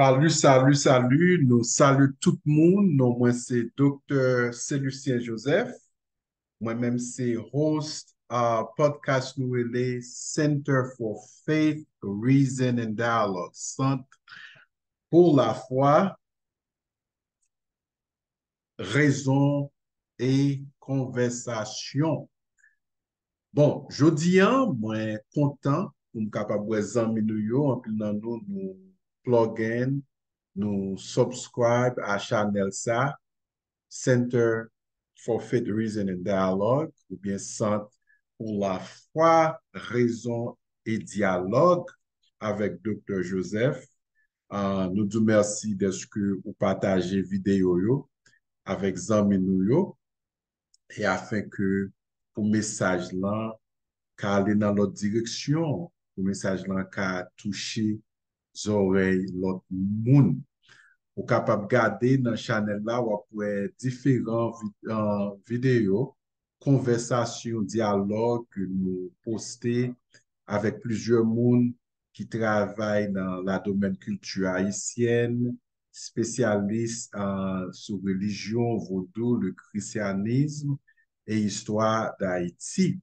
Salut, salut, salut. Nous saluons tout le monde. Non, moi, c'est Dr. Célustien Joseph. Moi-même, c'est host podcast nous relais Center for Faith, Reason and Dialogue. Centre pour la foi, raison et conversation. Bon, jodi an, moi, content pour me capable de zanmi nou yo, en pile nan nous plugin, nous subscribe à channel ça. Center for Faith, Reason and Dialogue, ou bien Centre pour la foi, raison et dialogue avec Dr. Joseph. Nous disons merci de ce que vous partagez vidéo yo avec zami nou yo et afin que pour message là, ka aller dans l'autre direction, pour message là, ka toucher les oreilles l'autre monde. Ou capable de garder dans la chaîne là, ou après différents vidéos, conversations, dialogues que nous postons avec plusieurs monde qui travaillent dans la domaine culture haïtienne, spécialistes sur religion, vaudou, le christianisme et histoire d'Haïti.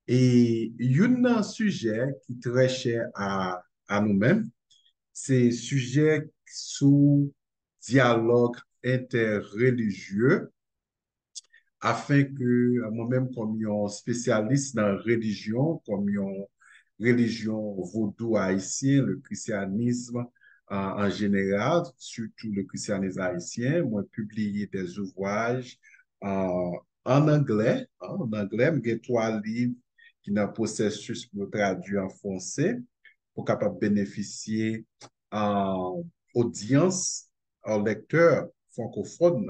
Et un sujet qui est très cher à nous-mêmes, c'est sujet sous dialogue interreligieux afin que moi-même, comme un spécialiste dans la religion, comme une religion vaudou haïtien, le christianisme en général, surtout le christianisme haïtien, moi, publié des ouvrages en anglais. En anglais, j'ai trois livres qui dans le processus pour traduire en français pour capable bénéficier en audience, en lecteur francophone.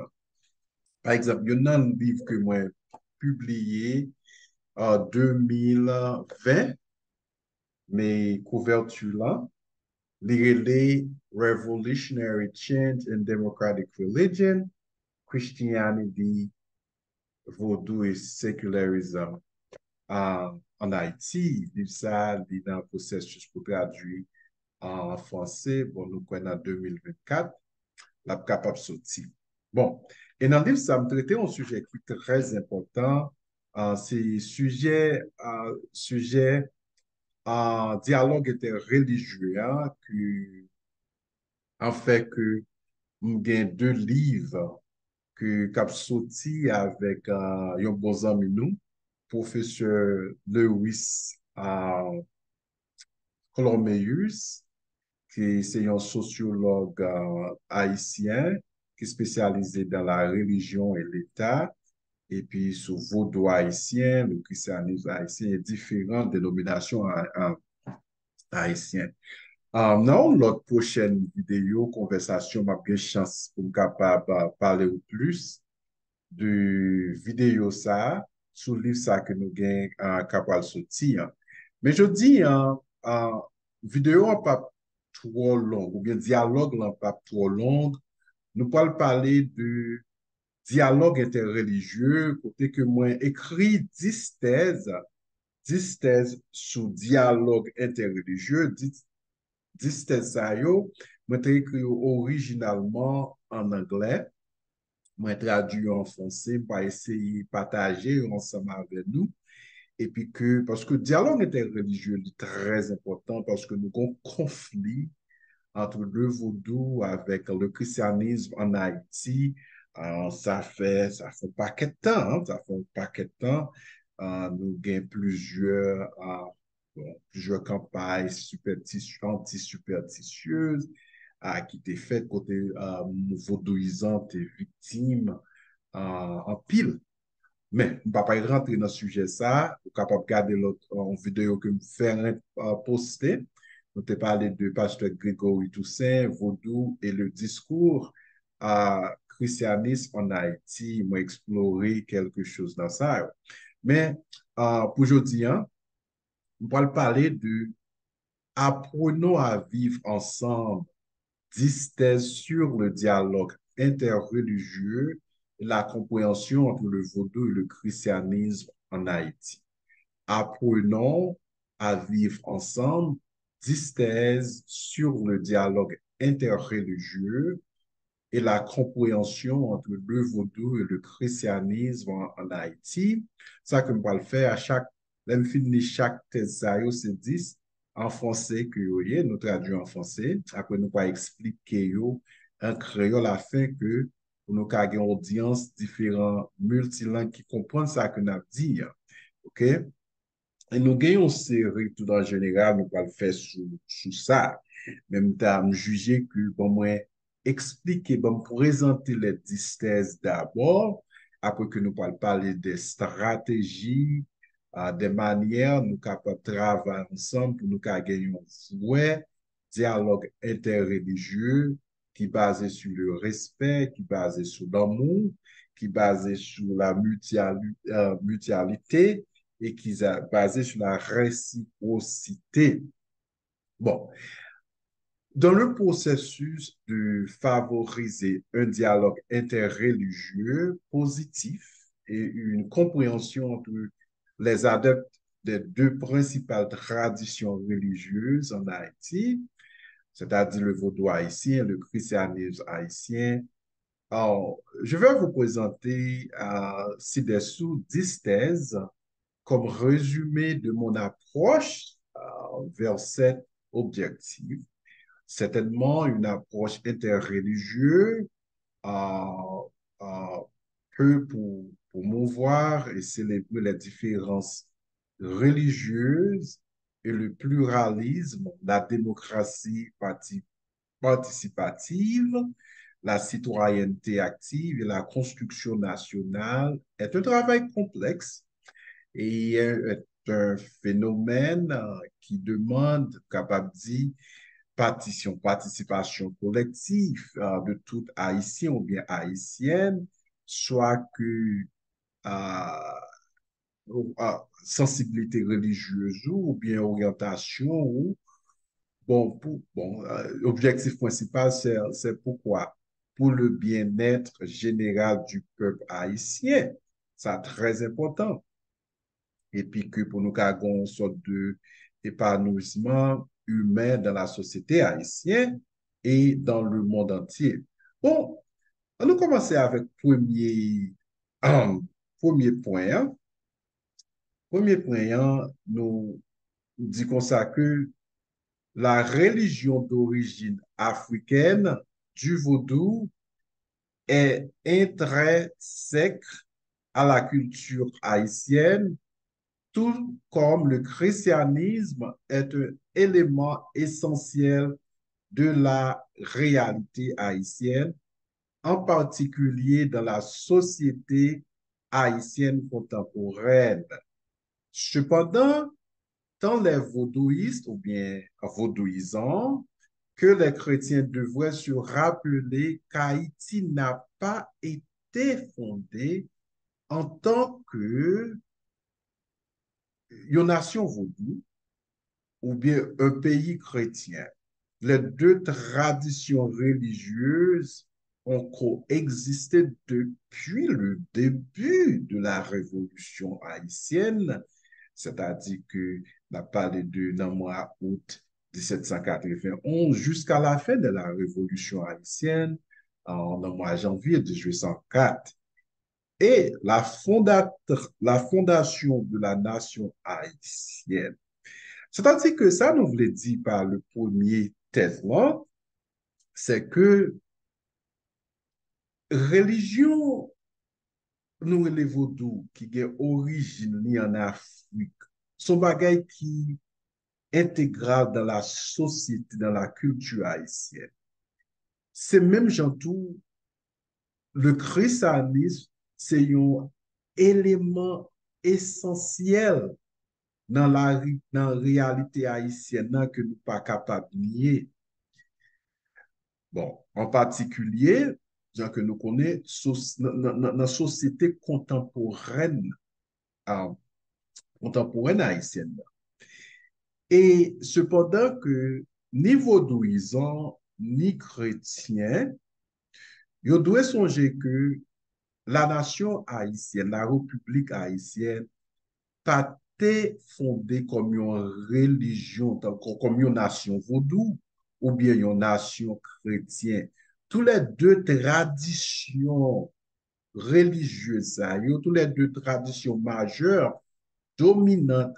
Par exemple, il y a un livre que moi publié en 2020, mais couverture là, les Revolutionary Change in Democratic Religion, Christianity, Vaudou et Secularism en Haïti. Ça, il est dans le processus pour traduire en français. Bon, nous connaissons en 2024, la capable de sortir. Bon, et dans le livre, ça me traitait un sujet qui est très important. C'est sujet dialogue interreligieux, hein, en fait que j'ai deux livres que cap sorti avec un bon ami nous, professeur Lewis Coloméus, qui c'est un sociologue haïtien qui est spécialisé dans la religion et l'État, et puis sur vaudou haïtien, le christianisme haïtien et différentes dénominations haïtiennes. Dans notre prochaine vidéo, conversation, m'a bien chance pour me capable de parler au plus de vidéo ça, sur le livre ça que nous gagnons capable de sortir. Mais je dis, vidéo n'est pas trop longue, ou bien dialogue n'est pas trop long. Nous pouvons parler de dialogue interreligieux, côté que moi écrit 10 thèses sur dialogue interreligieux, 10 thèses ça yo, moi écrit originalement en anglais, moi traduit en français, pour essayer de partager ensemble avec nous. Et puis que, parce que le dialogue interreligieux est très important, parce que nous avons un conflit entre le vaudou avec le christianisme en Haïti. Ça fait un paquet de temps, hein, ça fait un paquet de temps. Nous avons plusieurs campagnes anti-superstitieuses qui étaient faites côté vaudouisantes et victimes en pile. Mais, je ne vais pas rentrer dans ce sujet ça. Vous êtes capable de regarder l'autre vidéo que je fais poster. Nous avons parlé de pasteur Grégory Toussaint, Vaudou et le discours christianisme en Haïti. Moi, explorer quelque chose dans ça. Mais, pour aujourd'hui, hein, on va parler de apprenons à vivre ensemble, 10 thèses sur le dialogue interreligieux et la compréhension entre le vaudou et le christianisme en Haïti. Apprenons à vivre ensemble, 10 thèses sur le dialogue interreligieux et la compréhension entre le vaudou et le christianisme en Haïti. Ça que je vais le faire à chaque, même fini chaque thèse, ça, c'est 10 en français que nous traduisons en français. Après, nous va expliquer en créole afin que nous avons une audience différente, multilingue qui comprennent ça que nous avons dit. OK? Et nous gagnons une série tout en général, nous allons le faire sous ça. Même temps, juger que, bon, moi, expliquer, bon, présenter les dysthèses d'abord, après que nous allons parler des stratégies, des manières, nous capables de travailler ensemble pour nous gagner un vrai dialogue interreligieux qui est basé sur le respect, qui est basé sur l'amour, qui est basé sur la mutualité et qui est basé sur la réciprocité. Bon, dans le processus de favoriser un dialogue interreligieux positif et une compréhension entre les adeptes des deux principales traditions religieuses en Haïti, c'est-à-dire le vaudou haïtien, le christianisme haïtien. Alors, je vais vous présenter ci-dessous 10 thèses comme résumé de mon approche vers cet objectif. Certainement, une approche interreligieuse euh, euh, peut pour promouvoir et célébrer les différences religieuses et le pluralisme, la démocratie participative, la citoyenneté active et la construction nationale est un travail complexe et est un phénomène qui demande, capable de dire, participation collective de tout haïtien ou bien haïtienne, soit que sensibilité religieuse ou bien orientation ou objectif principal, c'est pourquoi? Pour le bien-être général du peuple haïtien. C'est très important. Et puis que pour nous avons une sorte d'épanouissement humain dans la société haïtienne et dans le monde entier. Bon, on va commencer avec premier point. Hein. Premier point, hein, nous disons ça que la religion d'origine africaine du vaudou est intrinsèque à la culture haïtienne, tout comme le christianisme est un élément essentiel de la réalité haïtienne, en particulier dans la société haïtienne contemporaine. Cependant, tant les vaudouistes ou bien vaudouisants que les chrétiens devraient se rappeler qu'Haïti n'a pas été fondée en tant que une nation vaudou ou bien un pays chrétien. Les deux traditions religieuses ont coexisté depuis le début de la Révolution haïtienne, c'est-à-dire que la parlé de dans le mois août 1791 jusqu'à la fin de la Révolution haïtienne, dans le mois janvier 1804. Et la fondation de la nation haïtienne. C'est-à-dire que ça nous voulait dire par le premier thèse là, c'est que religion nous les vaudou qui est origine ni en Afrique, son bagay qui est intégral dans la société, dans la culture haïtienne. C'est même tout le christianisme, c'est un élément essentiel dans la réalité haïtienne que nous ne sommes pas capables de nier. Bon, en particulier, gens que nous connaissons dans la société contemporaine haïtienne. Et cependant que ni vaudouisants, ni chrétiens, ils doivent songer que la nation haïtienne, la République haïtienne, pas été fondée comme une religion, comme une nation vaudou, ou bien une nation chrétienne. Tous les deux traditions religieuses, tous les deux traditions majeures dominantes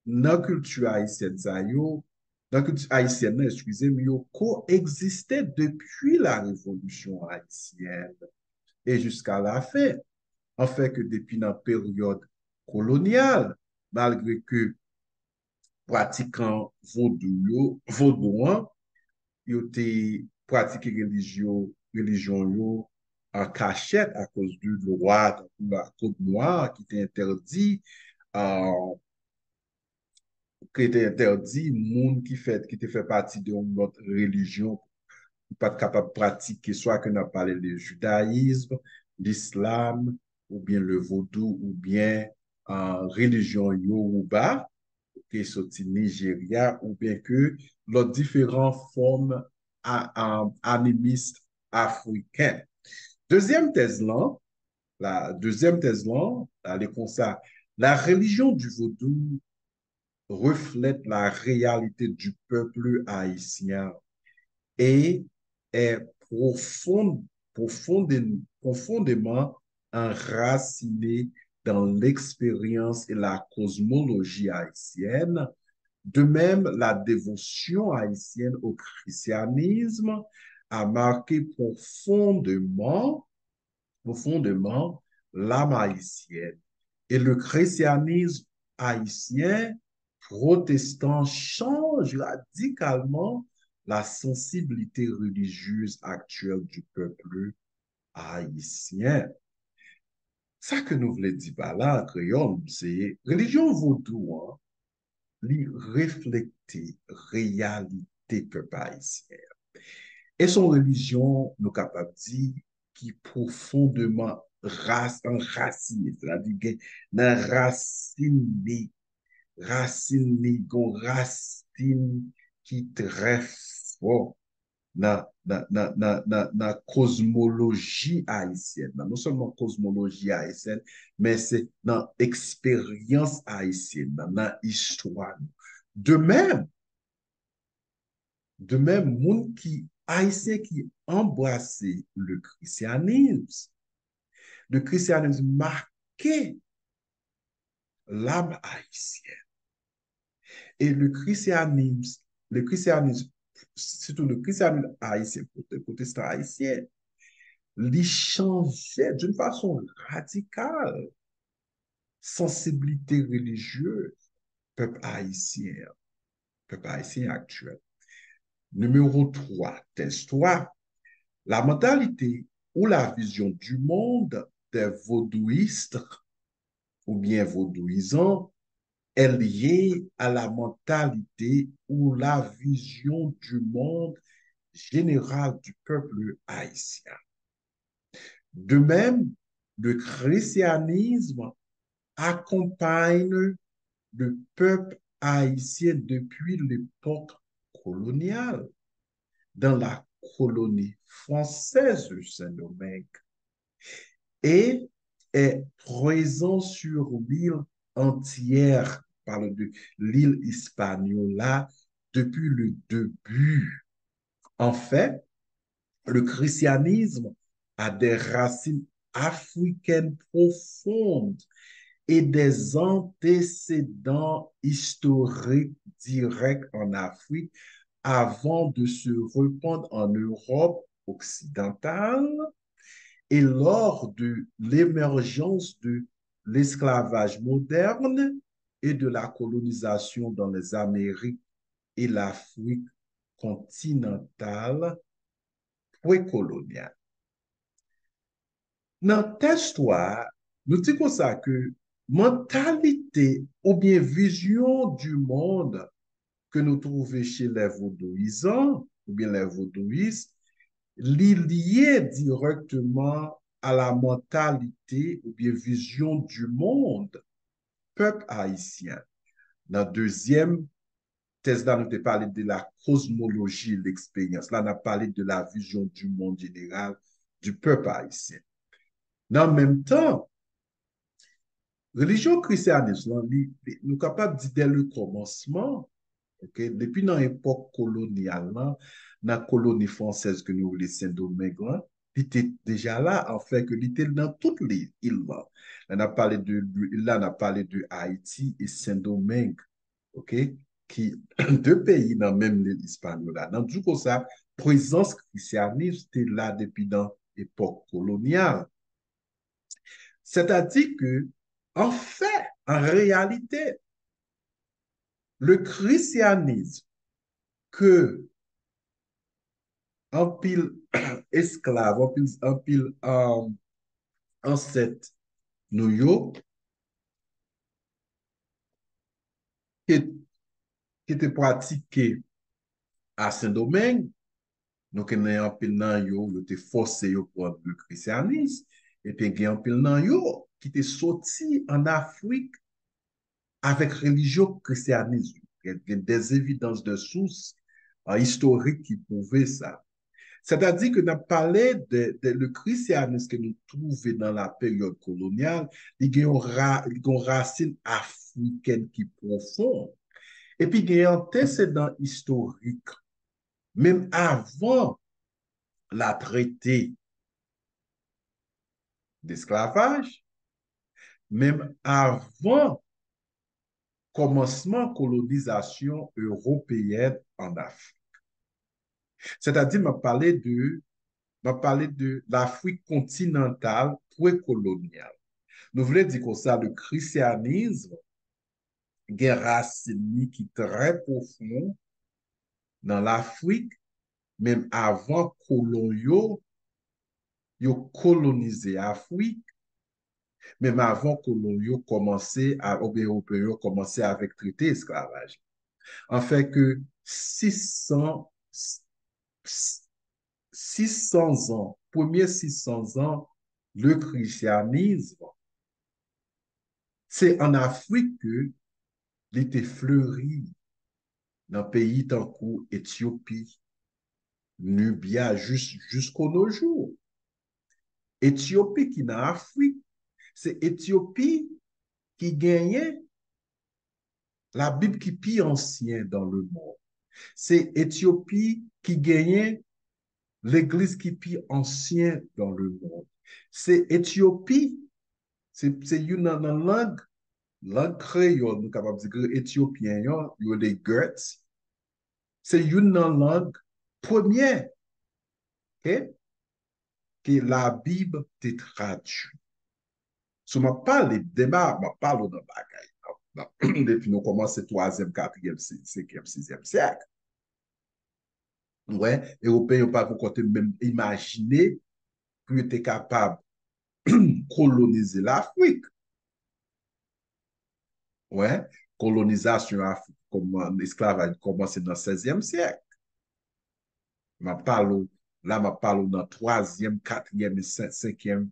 dans la culture haïtienne, dans la culture haïtienne, excusez-moi, yo coexisté depuis la Révolution haïtienne et jusqu'à la fin. En fait, que depuis la période coloniale, malgré que pratiquant vaudouan, yo te pratiqué religion yo en cachette à cause du droit de la Côte noire euh, qui était interdit, monde qui te fait partie de notre religion, pas capable de pratiquer, soit que n'a parlé de judaïsme, l'islam, ou bien le vaudou, ou bien religion Yoruba, qui est sorti Nigeria, ou bien que les différentes formes animistes africaines. Deuxième thèse là, la deuxième thèse là, elle est comme ça. La religion du vaudou reflète la réalité du peuple haïtien et est profondément enraciné dans l'expérience et la cosmologie haïtienne. De même, la dévotion haïtienne au christianisme a marqué profondément l'âme haïtienne. Et le christianisme haïtien protestant change radicalement la sensibilité religieuse actuelle du peuple haïtien. Ça que nous voulons dire par là, en créole, c'est religion vaudou, hein, li refléter réalité peuple haïtien. Et son religion, nous capables de dire, qui profondément enraciné, c'est-à-dire dans racine qui très fort dans cosmologie haïtienne. Non seulement cosmologie haïtienne, mais c'est dans expérience haïtienne, dans histoire. De même, monde qui haïtien qui embrassait le christianisme marquait l'âme haïtienne. Et le christianisme, surtout le christianisme haïtien, protestant haïtien, il changeait d'une façon radicale sensibilité religieuse peuple haïtien actuel. Numéro 3, thèse 3, la mentalité ou la vision du monde des vaudouistes ou bien vaudouisants est liée à la mentalité ou la vision du monde général du peuple haïtien. De même, le christianisme accompagne le peuple haïtien depuis l'époque coloniale, dans la colonie française de Saint-Domingue, et est présent sur l'île entière, parle de l'île Hispaniola, depuis le début. En fait, le christianisme a des racines africaines profondes et des antécédents historiques directs en Afrique avant de se répandre en Europe occidentale et lors de l'émergence de l'esclavage moderne et de la colonisation dans les Amériques et l'Afrique continentale précoloniale. Dans cette histoire, nous disons ça que mentalité ou bien vision du monde que nous trouvons chez les vaudouisants ou bien les vaudouistes, lié directement à la mentalité ou bien vision du monde, peuple haïtien. Dans la deuxième thèse, là, nous avons parlé de la cosmologie, l'expérience. Là, on a parlé de la vision du monde général du peuple haïtien. Dans le même temps, religion christianisme, nous sommes capables de dire dès le commencement, ok? Depuis dans l'époque coloniale, dans la colonie française que nous, les Saint-Domingue, là, il était déjà là, en fait, que il était dans toutes les îles, là. Là, on a parlé de Haïti et Saint-Domingue, ok? Qui, deux pays dans même l'île espagnole, là. Donc, du coup, ça, présence christianiste était là depuis dans l'époque coloniale. C'est-à-dire que, en fait, en réalité, le christianisme que un pile esclave, un pile ancêtre New York, qui, qui était pratiqué à Saint-Domingue, donc il y a un pile nan yo, yo te forcé yo pour le christianisme, et puis il y a un pile nan yo qui était sorti en Afrique avec religion christianisme. Il y a des évidences de sources historiques qui prouvaient ça. C'est-à-dire que nous parlé le christianisme que nous trouvons dans la période coloniale, il y a une racine africaine qui est profonde. Et puis, il y a un antécédent historique, même avant la traité d'esclavage, même avant commencement colonisation européenne en Afrique. C'est-à-dire, m'a parlé de l'Afrique continentale précoloniale. Nous voulons dire que ça, le christianisme, gen racine qui très profond dans l'Afrique, même avant colon yo colonisé l'Afrique, même avant colon yo commencé à, ou bien Européens yo commencé avec traité esclavage. En fait que 600 ans, premier 600 ans, le christianisme, c'est en Afrique que il était fleuri dans pays tant qu'Éthiopie, Nubia, jusqu'au nos jours. Éthiopie qui est en Afrique, c'est Éthiopie qui gagnait la Bible qui est plus ancienne dans le monde. C'est Éthiopie qui gagnait l'Église qui est plus ancienne dans le monde. C'est Éthiopie, c'est une langue créole, nous sommes capables de dire éthiopien, il y a les Goethe. C'est une langue première, okay, que la Bible te traduit. So, ma parle débat, ma parle de bagaille. Depuis nous commençons troisième, quatrième, cinquième, sixième siècle. Ouais, Européens n'ont pas encore même imaginé qu'ils étaient capables de coloniser l'Afrique. Ouais, colonisation Afrique, comme l'esclavage commencé dans le 16e siècle. Ma parle, là, ma parle dans le troisième, quatrième, cinquième,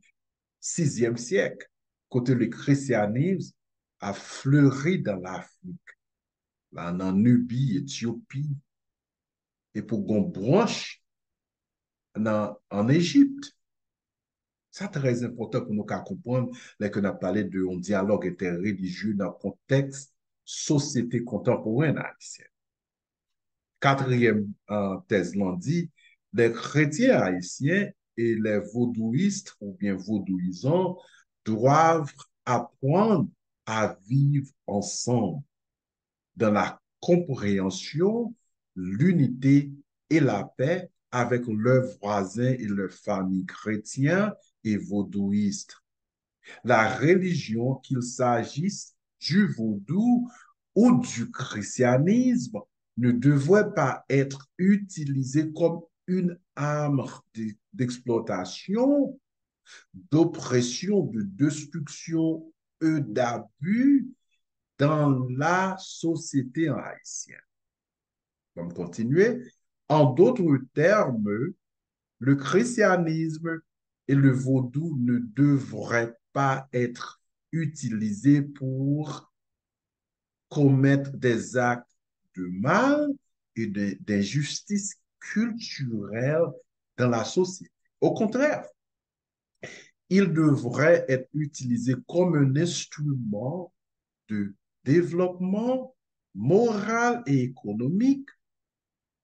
sixième siècle. Côté le christianisme a fleuri dans l'Afrique. Là, en Nubie, Éthiopie, et pour qu'on branche en Égypte. C'est très important pour nous comprendre que nous avons parlé de un dialogue interreligieux dans le contexte société contemporaine haïtienne. Quatrième thèse l'on dit, les chrétiens haïtiens et les vaudouistes ou bien vaudouisants doivent apprendre à vivre ensemble dans la compréhension, l'unité et la paix avec leurs voisins et leurs familles chrétiens et vaudouistes. La religion, qu'il s'agisse du vaudou ou du christianisme, ne devrait pas être utilisée comme une arme d'exploitation, d'oppression, de destruction et d'abus dans la société haïtienne. On va continuer. En d'autres termes, le christianisme et le vaudou ne devraient pas être utilisés pour commettre des actes de mal et d'injustice culturelle dans la société. Au contraire, ils devraient être utilisés comme un instrument de développement, morale et économique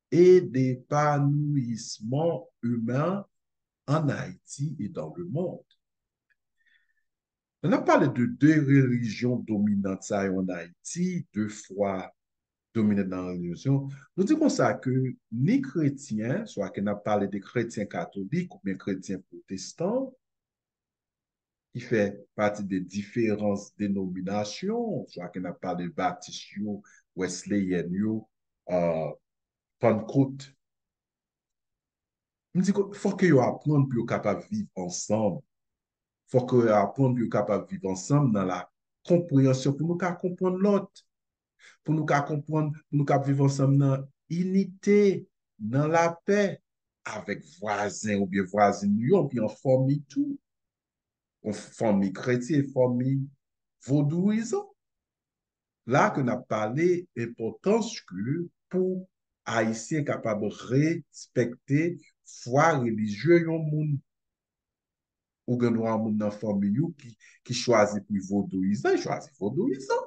et d'épanouissement humain en Haïti et dans le monde. On a parlé de deux religions dominantes ça, en Haïti, deux fois dominantes dans la religion. Nous disons ça que ni chrétiens, soit qu'on a parlé des chrétiens catholiques ou bien chrétiens protestants, qui fait partie des différentes dénominations, soit qu'on a parlé de baptistes, Wesleyan, Pentecôte. Je me dis qu'il faut qu'ils apprennent pour être capables de vivre ensemble. Il faut qu'ils apprennent pour être capables de vivre ensemble dans la compréhension pour nous comprendre l'autre, pour nous comprendre, pour nous vivre ensemble dans l'unité, dans la paix, avec voisins ou bien voisines, puis en famille tout, en famille chrétienne, famille vaudouisante. Là qu'on a parlé importance que pour Haïtiens capables de respecter foi religieuse au monde ou gen nou an moun nan famille qui choisit pour vaudouisant, il choisit vaudouisant.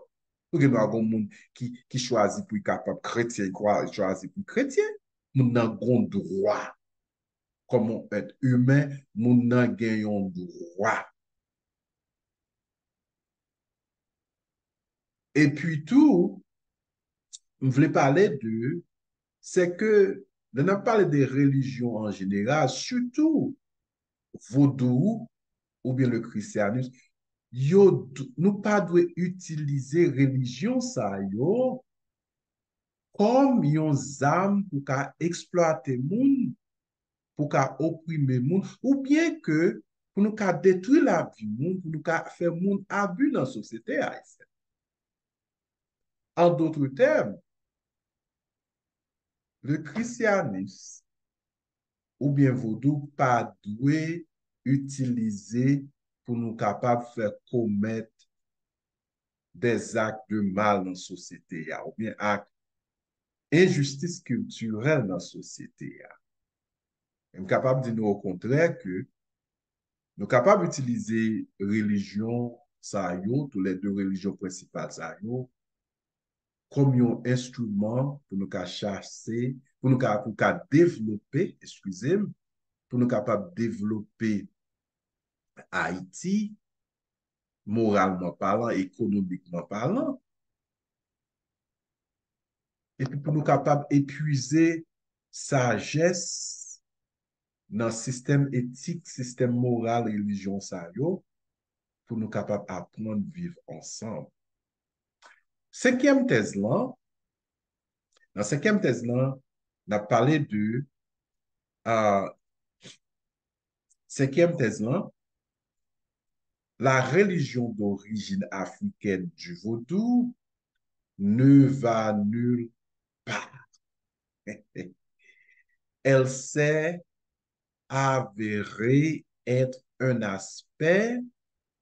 Ou gen nou an moun qui choisit pour capable chrétien, quoi, choisit pour chrétien. Moun nan gon droit. Comme on être humain, moun nan gen yon droit. Et puis tout, je voulais parler de, c'est que, on a parlé des religions en général, surtout vaudou ou bien le christianisme, yo, nous pas doit utiliser religion ça yo comme yon zam pour qu'à exploiter moun, pour qu'à opprimer moun, ou bien que pour nous qu'à détruire la vie moun, pour nous qu'à faire moun abus dans la société haïtienne. En d'autres termes, le christianisme ou bien vaudou pas doit utiliser pour nous capables de faire commettre des actes de mal dans la société, ou bien actes injustice culturelle dans la société. On est capable de dire au contraire que nous sommes capables d'utiliser religion, ça yo, tous les deux religions principales, ça yo, comme un instrument pour nous chasser, pour nous développer, excusez-moi, pour nous capables de développer Haïti, moralement parlant, économiquement parlant, et puis pour nous capables d'épuiser sagesse dans le système éthique, système moral, religion, ça yo, pour nous capables d'apprendre à vivre ensemble. Cinquième thèse là, dans cinquième thèse là, on a parlé de euh, cinquième thèse là, la religion d'origine africaine du vaudou ne va nulle part. Elle s'est avérée être un aspect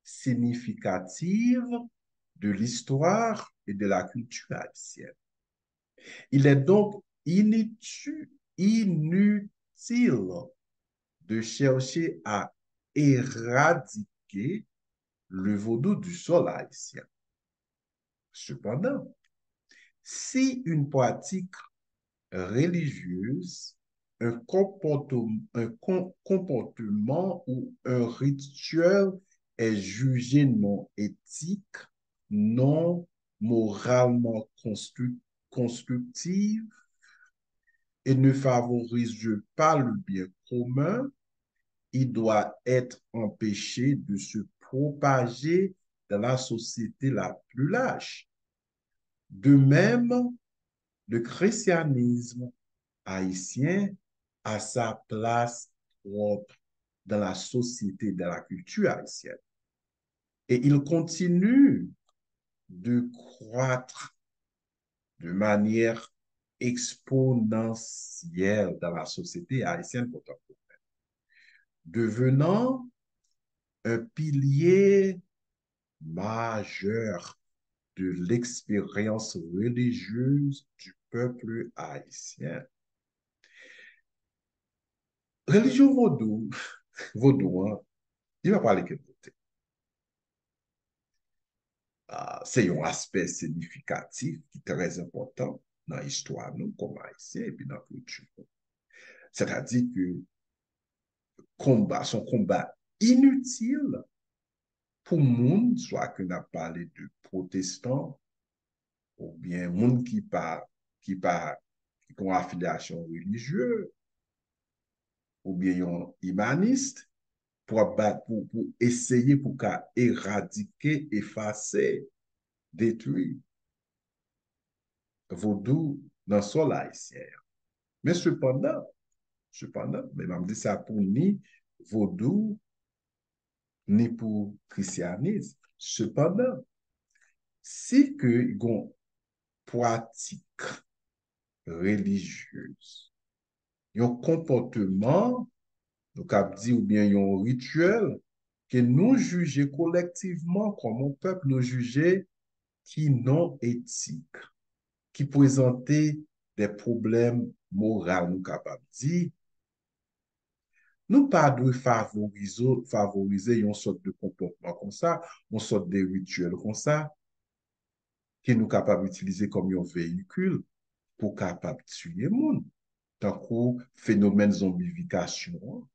significatif de l'histoire et de la culture haïtienne. Il est donc inutile de chercher à éradiquer le vaudou du sol haïtien. Cependant, si une pratique religieuse, comportement ou un rituel est jugé non éthique, non moralement constructif et ne favorise pas le bien commun, il doit être empêché de se propager dans la société la plus large. De même, le christianisme haïtien a sa place propre dans la société, dans la culture haïtienne. Et il continue de croître de manière exponentielle dans la société haïtienne contemporaine, devenant un pilier majeur de l'expérience religieuse du peuple haïtien. Religion vaudou, vaudou, hein, il va parler quel côté? c'est un aspect significatif qui est très important dans l'histoire, nous, comme Haïtiens, et puis dans la culture. C'est-à-dire que son combat inutile pour le monde, soit qu'on a parlé de protestants, ou bien monde qui pas, qui ont affiliation religieuse, ou bien un humaniste, pour essayer pour éradiquer, effacer, détruire vaudou dans le sol haïtien. Mais cependant, mais je dis ça pour ni vaudou, ni pour christianisme. Cependant, si que une pratique religieuse, un comportement, nous avons dit, ou bien un rituel, que nous jugeons collectivement comme un peuple, nous jugeons qui non éthique, qui présentait des problèmes moraux, nous capables de dire, nous pas de favoriser une sorte de comportement comme ça, une sorte de rituel comme ça, que nous capables d'utiliser comme un véhicule pour capable tuer le monde. Tant que phénomène zombification,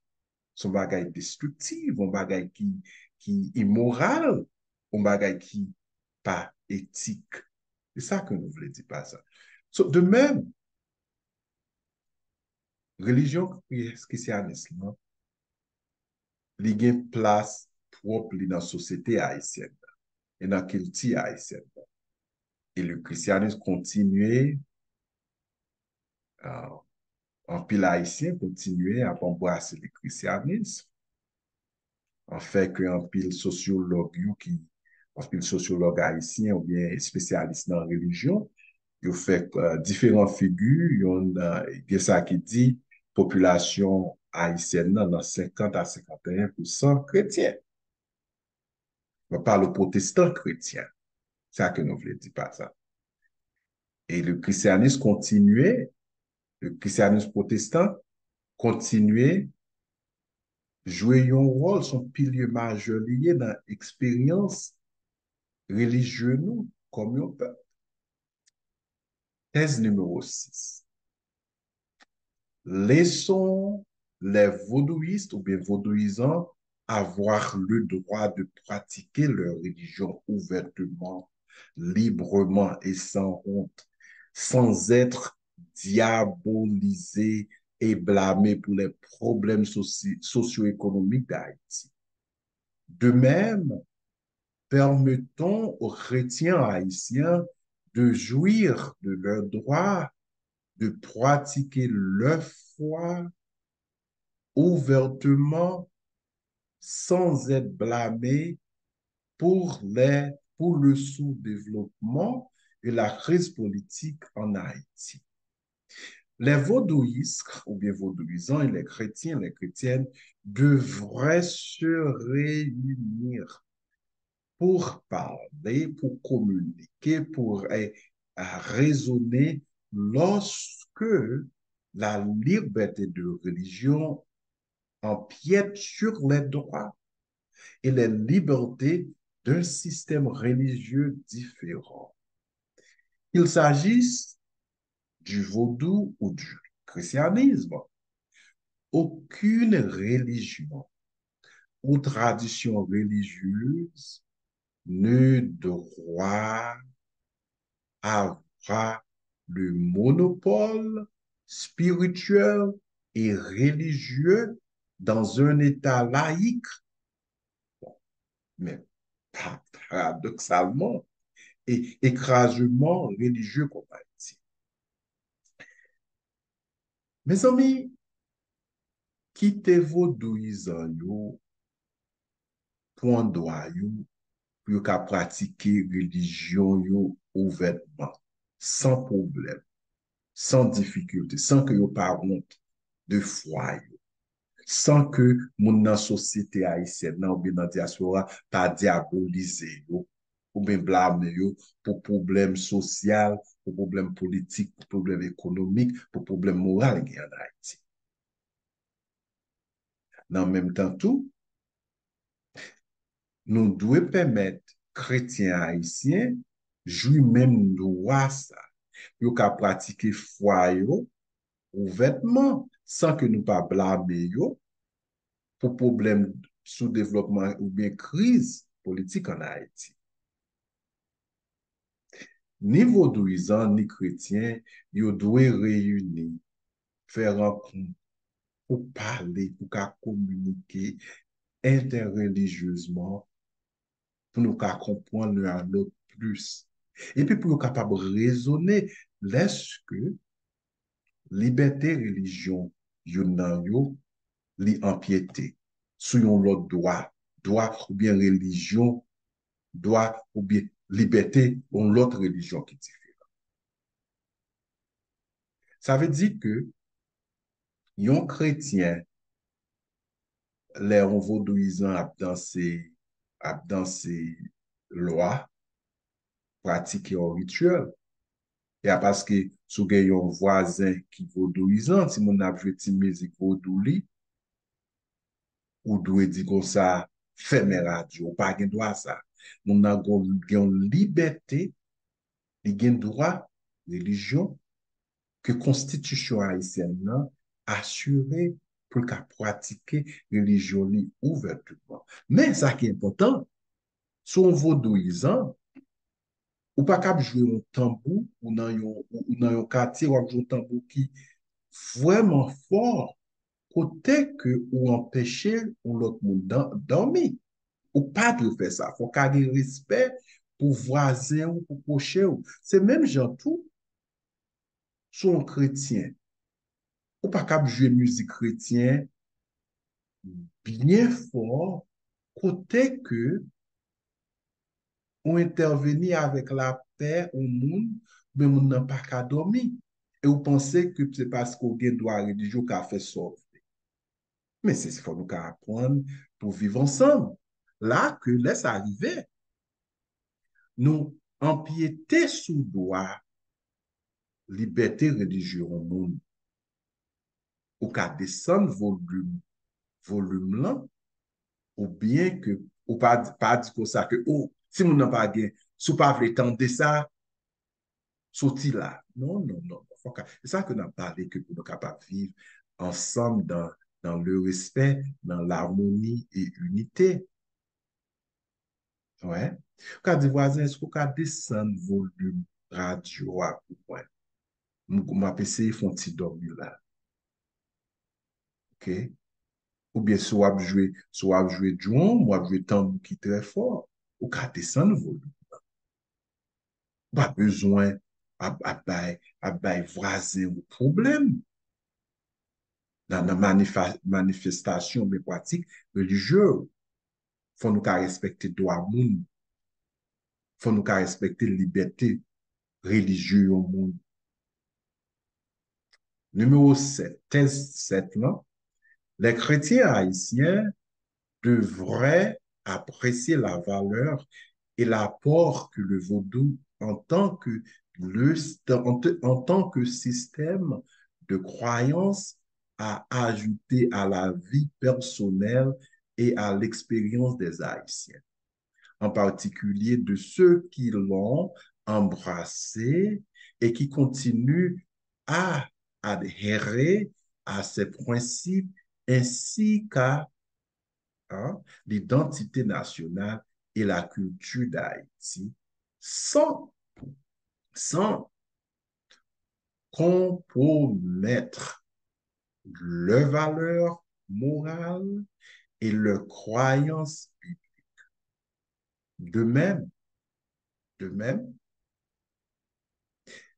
son bagage destructif, un bagage qui immoral, un bagage qui pas éthique. C'est ça que nous voulons dire par ça. So, de même, religion christianisme, il y a une place propre dans la société haïtienne et dans la culture haïtienne. Et le christianisme continue, euh, en pile haïtien, continue à embrasser le christianisme. En fait, qu'un pile sociologue en pile sociologue haïtien ou bien spécialiste dans la religion, il fait différentes figures. Il y a ça qui dit population haïtienne dans 50 à 51% chrétien. On parle protestant chrétien. C'est ça que nous voulons dire par ça. Et le christianisme protestant continuait jouer un rôle, son pilier majeur lié dans l'expérience religieuse nous, comme un peuple. Thèse numéro 6. Laissons les vaudouistes ou bien vaudouisants avoir le droit de pratiquer leur religion ouvertement, librement et sans honte, sans être diabolisés et blâmés pour les problèmes socio-économiques d'Haïti. De même, permettons aux chrétiens haïtiens de jouir de leur droit de pratiquer leur foi ouvertement sans être blâmés pour le sous-développement et la crise politique en Haïti. Les vaudouistes, ou bien vaudouisants et les chrétiennes devraient se réunir pour parler, pour communiquer, pour raisonner lorsque la liberté de religion empiète sur les droits et les libertés d'un système religieux différent. Qu'il s'agisse du vaudou ou du christianisme, aucune religion ou tradition religieuse ne doit avoir le monopole spirituel et religieux dans un État laïque, mais paradoxalement, et écrasement religieux comme Haïti. Mes amis, quittez vos douisans pour un droit pour pratiquer religion ouvertement, sans problème, sans difficulté, sans que vous pas honte de foi, sans que mon société haïtienne ou bien dans la diaspora pas diabolisé ou bien blâmer pour problème social, pour problème politique, pour problème économique, pour problème moral qui en Haïti. Dans le même temps tout, nous devons permettre chrétiens haïtiens jouent même droit ça. Yo ka pratiquer foi yo ouvertement sans que nous pas blâmer yo pour problème sous-développement ou bien crise politique en Haïti. Ni vaudouisants ni chrétiens, yo doivent réunir, faire rencontre pour parler, pour communiquer interreligieusement, pour nous comprendre l'un l'autre plus. Et puis pour nous capables de raisonner, laisse que liberté religion, yon nan yo, li empiété sur yon l'autre droit ou bien religion, droit ou bien liberté ou l'autre religion qui dit. Ça veut dire que yon chrétien, les vaudouisants ap dans ces lois, pratiques et rituels. Et parce que sou gen yon voisin qui vaudouisant, si mon ap jwe ti musique vaudou li, ou dwe di kon sa feme radio, ou pa gen doa sa. Moun nan gen liberté, li gen droit, religion, que constitution haïtienne nan assuré pour qu'à pratiquer religion li ouvertement. Mais ça qui est important, son vaudouisant, ou pas cap jouer un tambour ou dans un quartier ou jouer un tambour qui vraiment fort côté que ou empêcher ou l'autre monde dormir. Ou pas de faire ça. Faut qu'il y ait respect pour voisin ou pour prochain. C'est même gens tout sont chrétiens. Ou pas cap jouer musique chrétienne bien fort côté que on intervenir avec la paix au monde, mais on n'a pas qu'à dormir. Et vous pensez que c'est parce qu'on a droit religieux qu'a fait ça. Mais c'est ce qu'il faut nous apprendre pour vivre ensemble. Là, que laisse arriver, nous empiéter sous droit, liberté religieuse au monde, ou qu'à descendre volume là, ou bien que, ou pas dire comme ça, que, oh, si nous n'avons pas gagné, si vous pas voulu tenter ça, sorti là. Non, non, non. C'est ça que nous avons parlé, que pour nous capables de vivre ensemble dans le respect, dans l'harmonie et unité. Ouais. Quand dit voisin, est-ce qu'on peut descendre volume radio à point? Ma PC font petit dormir là. OK? Ou bien soit jouer jouon, moi jouer tambour qui très fort. Ou qu'à descendre volume. Pas besoin à bail voisin ou problème. Dans la manifestation mais pratique religieuse, faut nous respecter droit monde, faut nous respecter liberté religieuse au monde. Numéro 7, thèse 7 là, les chrétiens haïtiens devraient apprécier la valeur et l'apport que le vaudou en tant que, en tant que système de croyance a ajouté à la vie personnelle et à l'expérience des Haïtiens, en particulier de ceux qui l'ont embrassé et qui continuent à adhérer à ces principes ainsi qu'à l'identité nationale et la culture d'Haïti sans, sans compromettre leurs valeurs morales et leurs croyances. De même, de même,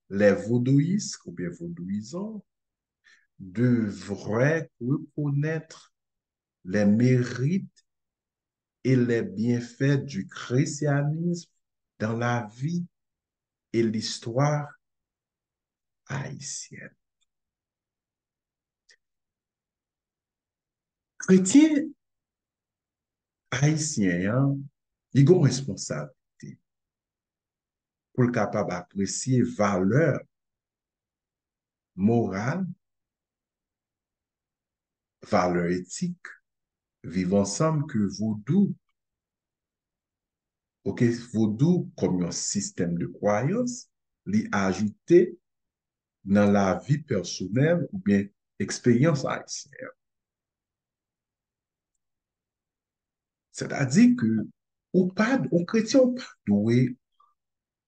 les vaudouistes ou bien vaudouisants devraient reconnaître les mérites et les bienfaits du christianisme dans la vie et l'histoire haïtienne. Chrétiens haïtiens, ils ont une responsabilité pour être capable d'apprécier valeurs morales, valeurs éthiques, vivre ensemble que vaudou OK, vaudou comme un système de croyance, li ajouté dans la vie personnelle ou bien expérience haïtienne. C'est-à-dire que ou pas, ou chrétien ou pas doué,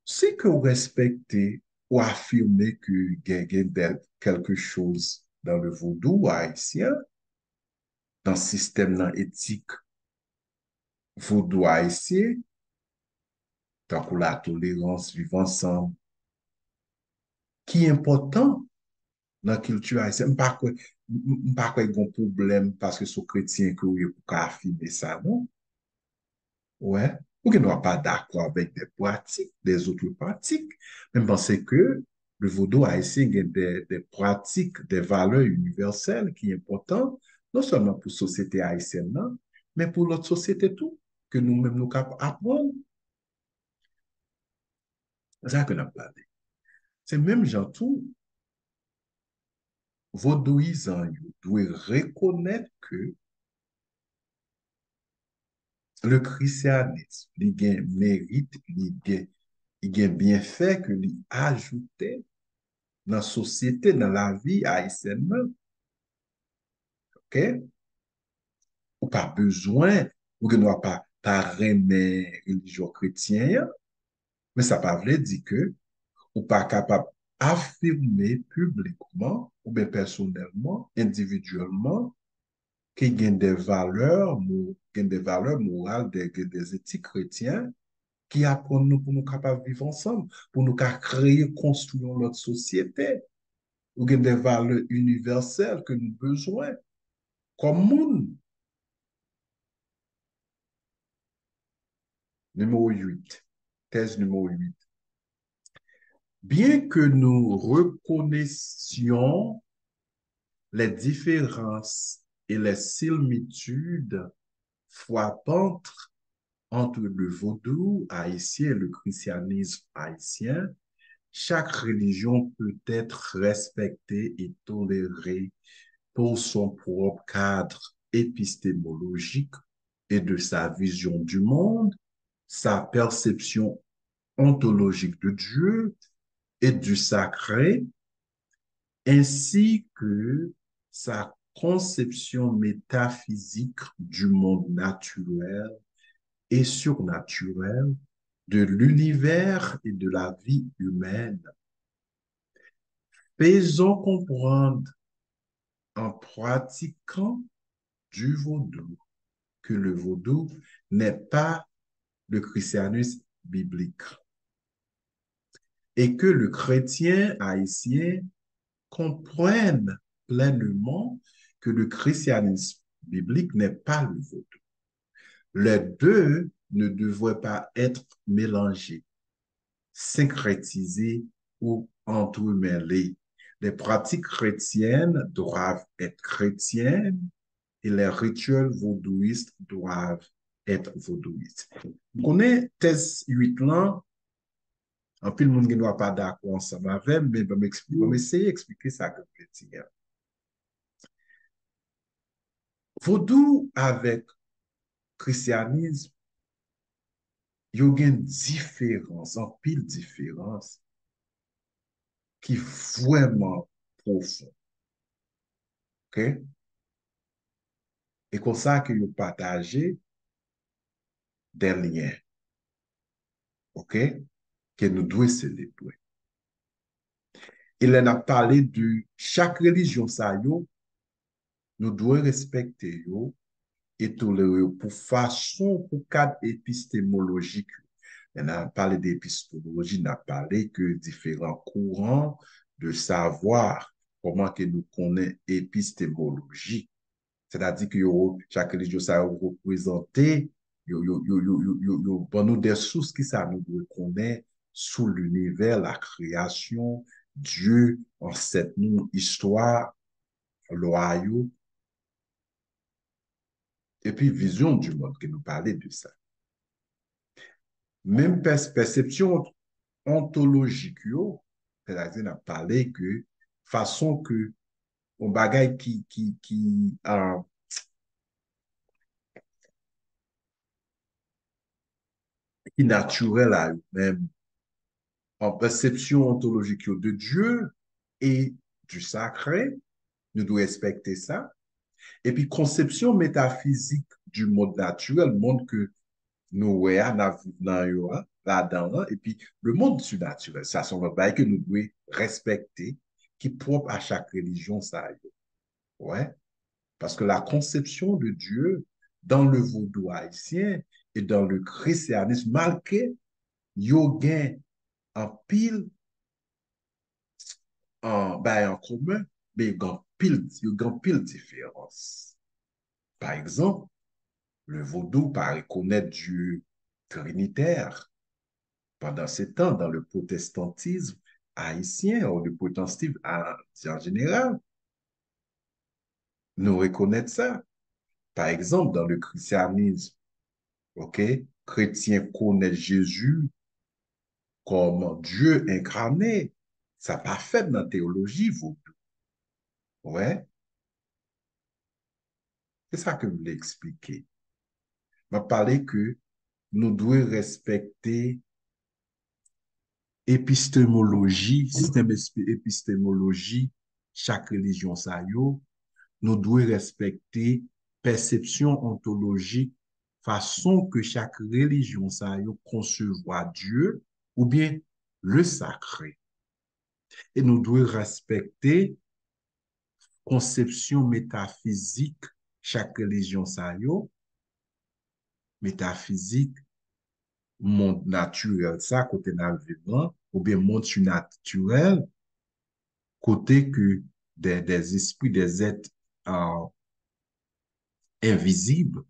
c'est que vous respectez ou affirmez que quelque chose dans le vaudou haïtien, dans le système dans éthique vaudou haïtien, tant que la tolérance, vivre ensemble, qui est important dans la culture haïtienne. Pas quoi un problème parce que ce chrétien que vous pouvez affirmer ça, non? Ouais. Ou que nous ne pas d'accord avec des pratiques, des autres pratiques. Même penser que le vaudou haïtien a des pratiques, des valeurs universelles qui sont importantes, non seulement pour la société haïtienne, non, mais pour l'autre société tout, que nous-mêmes nous capables d'apprendre. C'est ça que nous avons parlé. C'est même gens tout, vaudouisants, doivent reconnaître que le christianisme, il a un mérite, il a un bienfait que lui ajouté dans la société, dans la vie haïtienne, ok? Ou pas besoin, ou que nous pas aimer religion chrétienne, mais ça ne veut pas dire que ou pas capable d'affirmer publiquement ou bien personnellement, individuellement, qu'il y a des valeurs, des valeurs morales, des éthiques chrétiennes qui apprennent nous pour nous capables de vivre ensemble, pour nous créer, construire notre société, ou bien des valeurs universelles que nous avons besoin, comme monde. Numéro 8, thèse numéro 8. Bien que nous reconnaissions les différences et les similitudes frappantes entre le vaudou haïtien et le christianisme haïtien, chaque religion peut être respectée et tolérée pour son propre cadre épistémologique et de sa vision du monde, sa perception ontologique de Dieu et du sacré, ainsi que sa conception métaphysique du monde naturel et surnaturel, de l'univers et de la vie humaine. Faisons comprendre en pratiquant du vaudou que le vaudou n'est pas le christianisme biblique et que le chrétien haïtien comprenne pleinement que le christianisme biblique n'est pas le vaudou. Les deux ne devraient pas être mélangés, syncrétisés ou entremêlés. Les pratiques chrétiennes doivent être chrétiennes et les rituels vaudouistes doivent être vaudouistes. Vous connaissez thèse 8 là, en plus, le monde ne doit pas d'accord ensemble avec, mais je vais essayer d'expliquer ça comme je dis. Vaudou avec christianisme, il y a une différence, un pile différence qui est vraiment profond. OK? Et comme ça que vous partagez des liens. OK? Que nous devons célébrer. Il en a parlé de chaque religion, ça, nous devons respecter et tolérer pour façon, pour cadre épistémologique. On a parlé d'épistémologie, on a parlé que différents courants de savoir comment que nous connaissons épistémologie. C'est-à-dire que chaque religion, ça représente, bon, nous des sources qui ça nous connaît sous l'univers, la création, Dieu, en cette nous, histoire, loyaux, et puis vision du monde, que nous parlons de ça. Même perception ontologique, c'est-à-dire, on a parlé que façon que on bagaille qui naturel à eux-mêmes, en perception ontologique de Dieu et du sacré, nous devons respecter ça. Et puis, conception métaphysique du monde naturel, le monde que nous voyons là-dedans, et puis le monde surnaturel, ça sont des bails que nous devons respecter, qui est propre à chaque religion, ça. Ouais. Parce que la conception de Dieu dans le vaudou haïtien et dans le christianisme, malgré yo gen en pile en commun, mais yo gen pile différence. Par exemple, le vaudou par reconnaître Dieu trinitaire. Pendant ces temps, dans le protestantisme haïtien ou le protestantisme en général, nous reconnaissons ça. Par exemple, dans le christianisme, OK, chrétiens connaissent Jésus comme Dieu incarné. Ça pas fait dans la théologie, vous. Ouais, c'est ça que je voulais expliquer. Je parler que nous devons respecter épistémologie, système épistémologie, chaque religion ça yo, nous devons respecter perception ontologique, façon que chaque religion ça yo concevoir Dieu ou bien le sacré. Et nous devons respecter conception métaphysique chaque religion ça yo, métaphysique, monde naturel ça, côté dans vivant, ou bien monde surnaturel, côté que des esprits, des êtres euh, invisibles,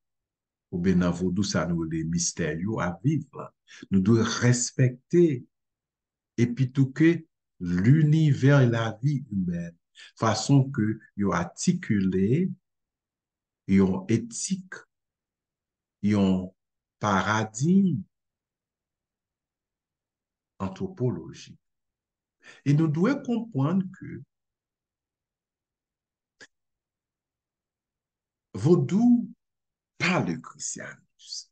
ou bien dans vaudou, ça nous des mystères à vivre. Nous devons respecter, et puis tout que l'univers et la vie humaine, façon que ils ont articulé, ils ont éthique, ils ont paradigme anthropologique. Et nous devons comprendre que vaudou, pas le christianisme.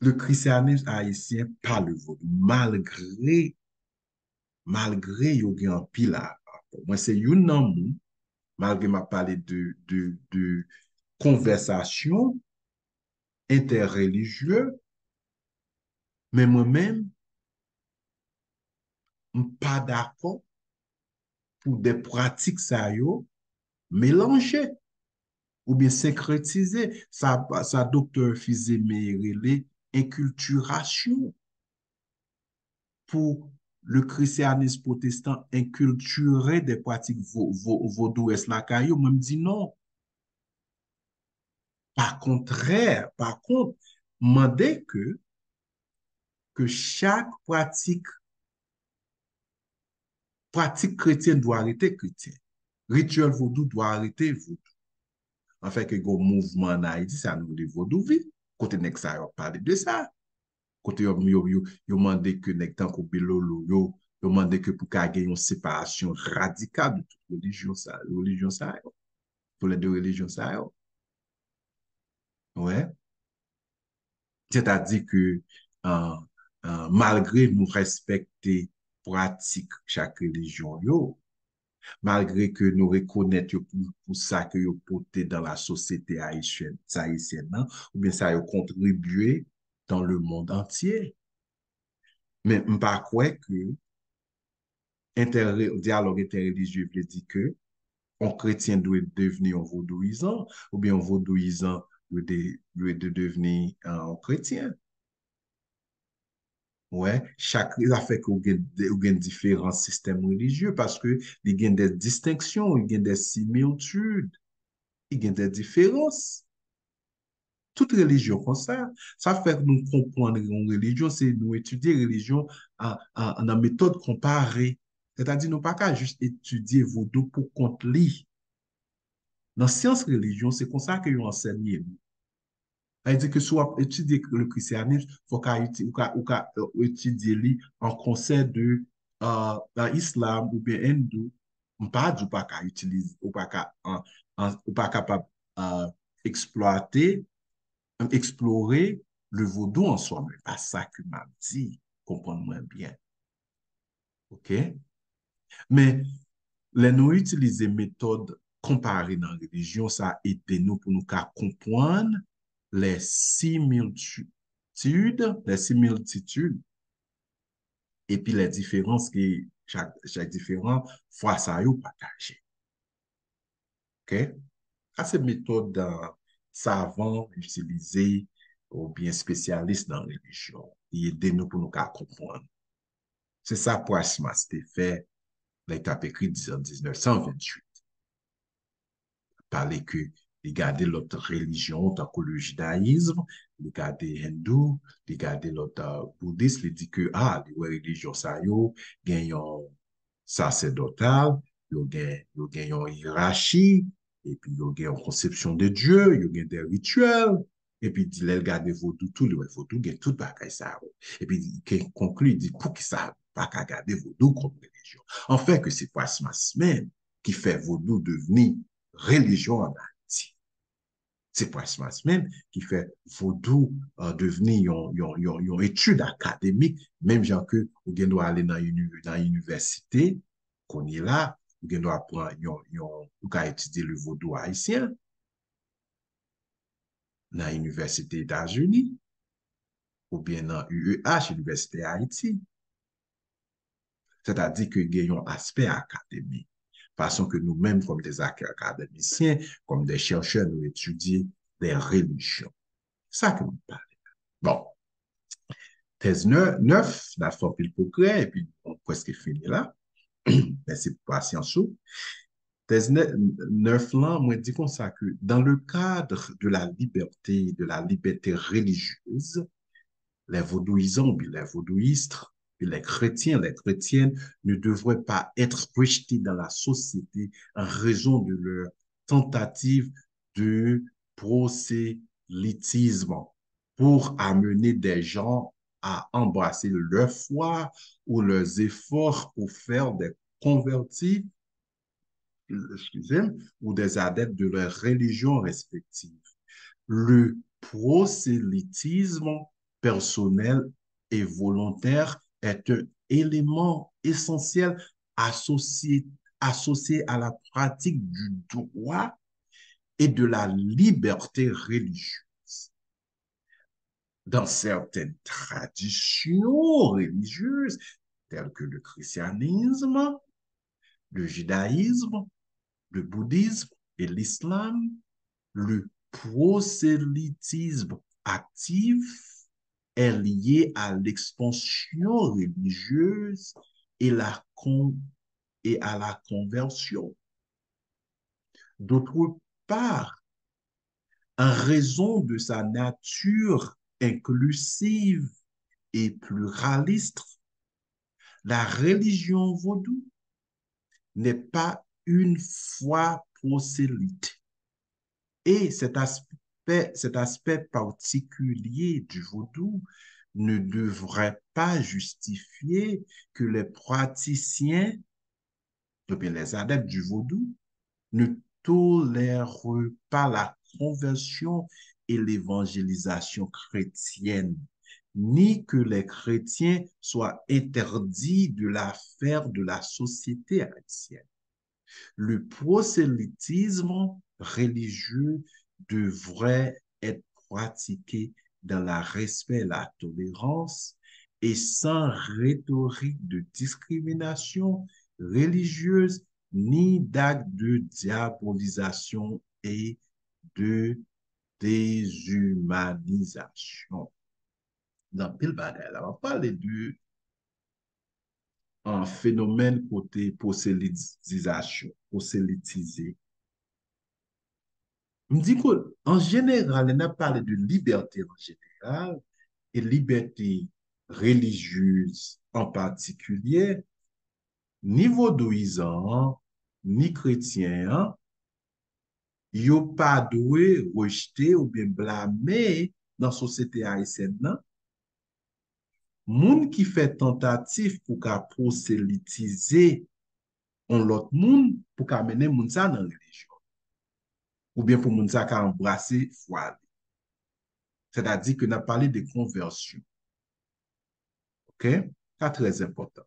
Le christianisme haïtien, pas le vaudou, malgré yo gen an pile à rapport. Moi, c'est yon nan moun, malgré m'a parlé de conversation interreligieuse, mais moi-même, pas d'accord pour des pratiques ça yo mélanger ou bien syncrétiser. Ça docteur Fizeme relé inculturation pour le christianisme protestant inculturer des pratiques vaudouesses la caillou. Moi, me dit non. Par contraire, par contre, demander que chaque pratique chrétienne doit arrêter chrétienne. Rituel vaudou doit arrêter vaudou. En fait, que le mouvement en Haïti, ça nous dit vaudou vie. Côté nek ça, yo parlé de ça. Côté yo demandé que nek tan ko bilolo, yo demandé que pour qu'il y ait une séparation radicale de toute religion ça, pour les deux religions ça. Ouais. C'est-à-dire que euh, malgré nous respecter pratique chaque religion, yo, malgré que nous reconnaissons pour ça que vous portez dans la société haïtienne, non? Ou bien ça a contribué dans le monde entier. Mais je ne pas croire que dialogue interreligieux veut dire que un chrétien doit devenir un vaudouisant, ou bien un vaudouisant doit devenir un chrétien. Ouais, chaque, ça fait qu'on a différents systèmes religieux parce que il y a des distinctions, il y a des similitudes, il y a des différences. Toute religion comme ça fait que nous comprendre une religion, c'est nous étudier religion en méthode comparée. C'est-à-dire, nous pas qu'à juste étudier vaudou pour compte li. Dans science religion, c'est comme ça que nous enseignons. C'est-à-dire que soit étudier le christianisme, il faut étudier li en concert de l'islam ou bien hindou. On pas du pas qu'à utiliser, ou pas capable euh, exploiter, explorer Le vaudou en soi, mais pas ça que m'a dit, comprendre-moi bien. OK? Mais les nous utiliser méthode comparée dans la religion, ça a aidé nous pour nous qu'à comprendre les similitudes, les similitudes, et puis les différences que chaque différent fois ça a partagé. OK? Ça, c'est méthode savant utilisée ou bien spécialiste dans la religion. Il aide nous pour nous qu'à comprendre. C'est ça pour Asma, c'était fait, l'état écrit en 1928. Parler que regarder l'autre religion, tant que le judaïsme, regarder hindou, regarder l'autre bouddhiste, il dit que, ah, les religions, ça y est, gagnent sacerdotal, yo gen yon hiérarchie, et puis yo gen yon conception de Dieu, yo gen des rituels, et puis il a regardé vaudou, tout le vaudou gen tout bagay ça. Et puis il conclut, il dit, pour qui ça pas qu'à garder vaudou comme religion. En fait, que c'est pas ce même qui fait vaudou devenir religion en Haïti. C'est pas ce même qui fait vaudou devenir une étude académique, même genre que vous doit aller dans l'université, qu'on est là, vous doit apprendre, vous étudier le vaudou haïtien dans l'université des États-Unis, ou bien dans UEH, l'université Haïti. C'est-à-dire que y a un aspect académique. Façon que nous-mêmes, comme des académiciens, comme des chercheurs, nous étudions des religions. C'est ça que nous parlons. Bon, thèse 9, la forme le progrès, et puis on presque fini là. Merci pour patience. Thèse 9 là, moi, dit comme ça que dans le cadre de la liberté religieuse, les vaudouisants, les vaudouistes, les chrétiens, les chrétiennes ne devraient pas être rejetés dans la société en raison de leur tentative de prosélytisme pour amener des gens à embrasser leur foi ou leurs efforts pour faire des convertis, excusez, ou des adeptes de leur religion respective. Le prosélytisme personnel et volontaire est un élément essentiel associé, associé à la pratique du droit et de la liberté religieuse. Dans certaines traditions religieuses, telles que le christianisme, le judaïsme, le bouddhisme et l'islam, le prosélytisme actif est lié à l'expansion religieuse et, et à la conversion. D'autre part, en raison de sa nature inclusive et pluraliste, la religion vaudou n'est pas une foi prosélyte. Et cet aspect particulier du vaudou ne devrait pas justifier que les praticiens, ou bien les adeptes du vaudou, ne tolèrent pas la conversion et l'évangélisation chrétienne, ni que les chrétiens soient interdits de la faire de la société haïtienne. Le prosélytisme religieux devrait être pratiqué dans le respect et la tolérance et sans rhétorique de discrimination religieuse ni d'actes de diabolisation et de déshumanisation. Dans pile bagaille, on va parler de un phénomène côté prosélytisation, prosélytisé. On dit qu'en général, on a parlé de liberté en général et liberté religieuse en particulier, ni vaudouisant, ni chrétien, yo pas doué rejeter ou bien blâmer dans la société haïtienne, non? Moun qui fait tentative pour qu'à prosélytiser on l'autre moun pour qu'à mener moun ça dans la religion. Ou bien pour moun ça qu'à embrasser foi. C'est-à-dire que nous avons parlé de conversion. OK? C'est très important.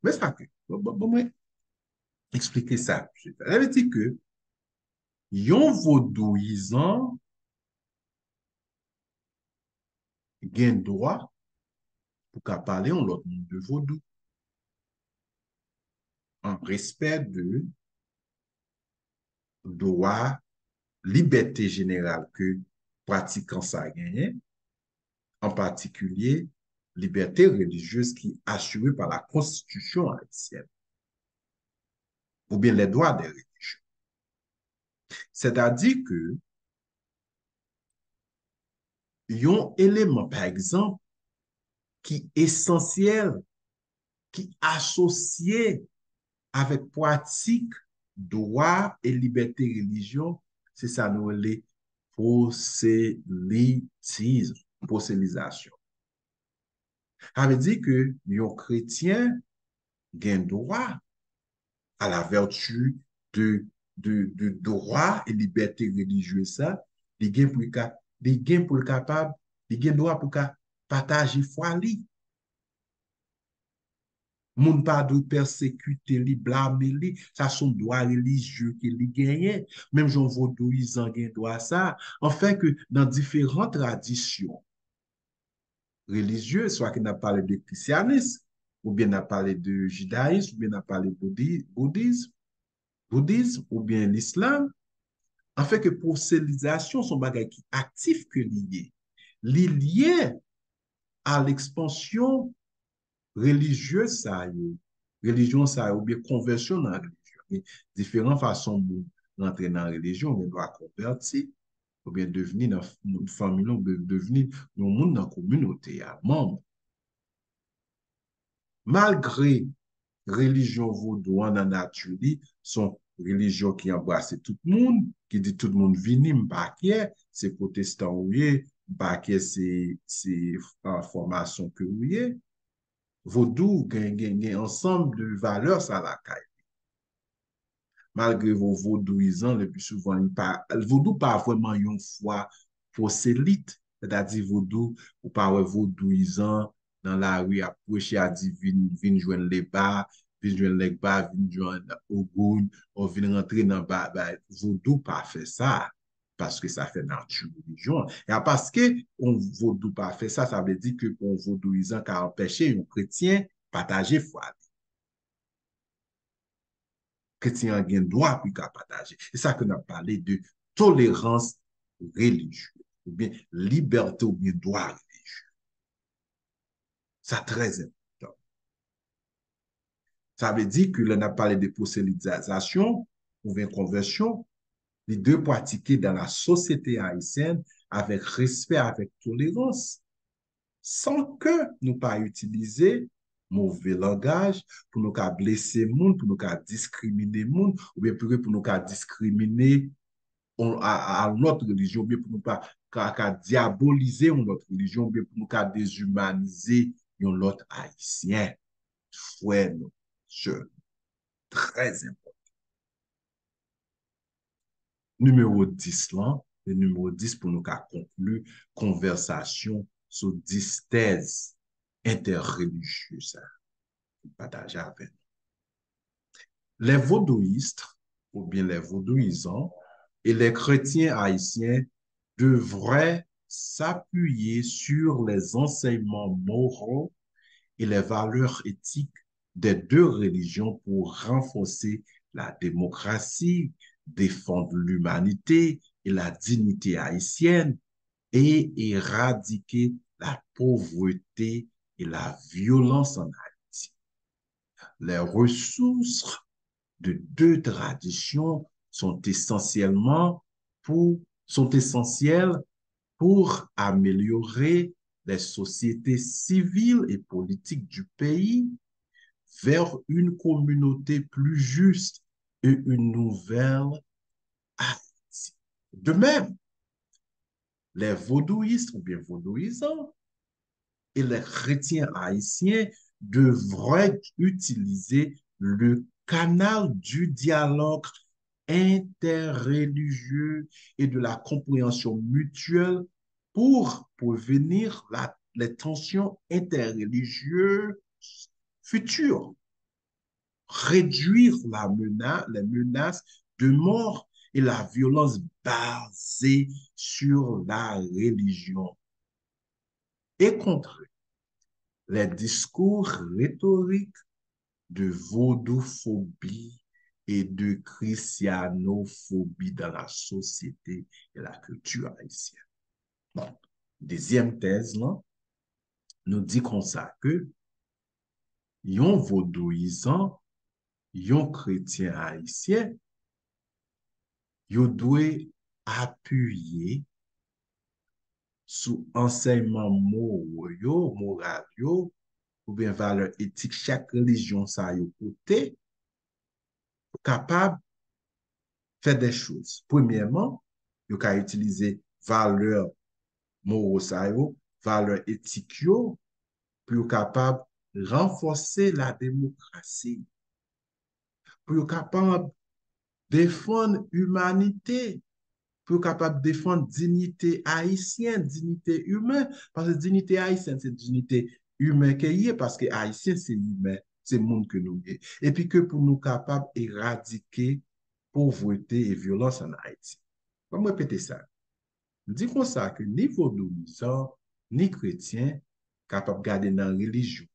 Mais ça que, moi, expliquer ça. Ça veut dire que, yon vaudouisant gen droit pour qu'à parler en l'autre monde de vaudou, en respect de droit, liberté générale que pratiquant ça gagne, en particulier liberté religieuse qui est assurée par la Constitution haïtienne, ou bien les droits des religieux. C'est-à-dire que yon élément, par exemple, qui est essentiel, qui est associé avec pratique, droit et liberté religion, c'est ça nous les prosélytisme, prosélysation. Ça veut dire que yon chrétien gagne droit à la vertu de droit et liberté religieuse, ça, il gagne pour le capable, il gagne droit pour partager foi li. Moun pa dou persécuter li, blâmer li, ça son droit religieux qu'il li gagne. Même Jean Vaudouisan gagne droit ça. En fait que dans différentes traditions religieuses, soit qu'il a parlé de christianisme, ou bien a parlé de judaïsme, ou bien a parlé de bouddhisme, ou bien l'islam, en fait que proselytisation son bagage qui actif que lié. Lié à l'expansion religieuse ça y religion ça ou bien conversion dans la religion. Différentes façons de rentrer dans la religion, on doit convertir, ou bien devenir dans une famille, ou bien devenir dans le monde, dans la communauté, à membre. Malgré religion vaudou en nature, son religion qui embrasse tout le monde, qui dit tout le monde vini, m'bakye, c'est protestant ou yé, m'bakye c'est formation que ou yé. Vaudou gen ensemble de valeurs ça la caille. Malgré vos vaudouisants, le plus souvent, vaudou pas vraiment une foi prosélyte, c'est-à-dire vaudou, ou pas vaudouisant dans la rue à prêcher à dire vin joindre les bas, vin joindre les bas, vin joindre au goun, ou vin rentrer dans bas, vaudou pas fait ça. Parce que ça fait nature religion. Et parce que on vaudou pas fait ça, ça veut dire que on vaudouisant qui a empêché un chrétien partager foi. Chrétien a un droit pour partager. C'est ça que nous avons parlé de tolérance religieuse, ou bien liberté ou bien droit religieux. C'est très important. Ça veut dire que l'on a parlé de prosélytisation ou bien conversion, les deux pratiqués dans la société haïtienne avec respect, avec tolérance, sans que nous pas utiliser mauvais langage pour nous blesser les gens, pour nous discriminer les gens, ou bien pour nous discriminer à notre religion, ou bien pour nous pas diaboliser notre religion, ou bien pour nous déshumaniser notre haïtien. Frère, je très important. Numéro 10 là, le numéro 10 pour nous conclure conversation sur 10 thèses interreligieuses. Partager avec nous. Les vaudouistes, ou bien les vaudouisants, et les chrétiens haïtiens devraient s'appuyer sur les enseignements moraux et les valeurs éthiques des deux religions pour renforcer la démocratie, défendre l'humanité et la dignité haïtienne et éradiquer la pauvreté et la violence en Haïti. Les ressources de deux traditions sont sont essentielles pour améliorer les sociétés civiles et politiques du pays vers une communauté plus juste et une nouvelle Haïti. De même, les vaudouistes ou bien vaudouisants et les chrétiens haïtiens devraient utiliser le canal du dialogue interreligieux et de la compréhension mutuelle pour prévenir les tensions interreligieuses futures, réduire les menaces de mort et la violence basée sur la religion et contrer les discours rhétoriques de vaudouphobie et de christianophobie dans la société et la culture haïtienne. Bon, deuxième thèse, là, nous dit comme ça que yon vaudouisant, yon chrétien haïtien, yo dwe appuyer sous enseignement moral yo, ou bien valeur éthique, chaque religion ça yo côté, capable faire des choses. Premièrement, yo ka utiliser valeur moraux ça yo, valeur éthique yo, pour yo capable renforcer la démocratie, pour yo capable défendre l'humanité, pour capable défendre dignité haïtienne, dignité humaine, parce que dignité haïtienne, c'est dignité humaine qui est, parce que haïtien, c'est humain, c'est le monde que nous sommes. Et puis que pour nous capables éradiquer pauvreté et violence en Haïti. On va répéter ça. Je dis comme ça que ni vaudouisant, ni chrétien, capable de garder dans la religion,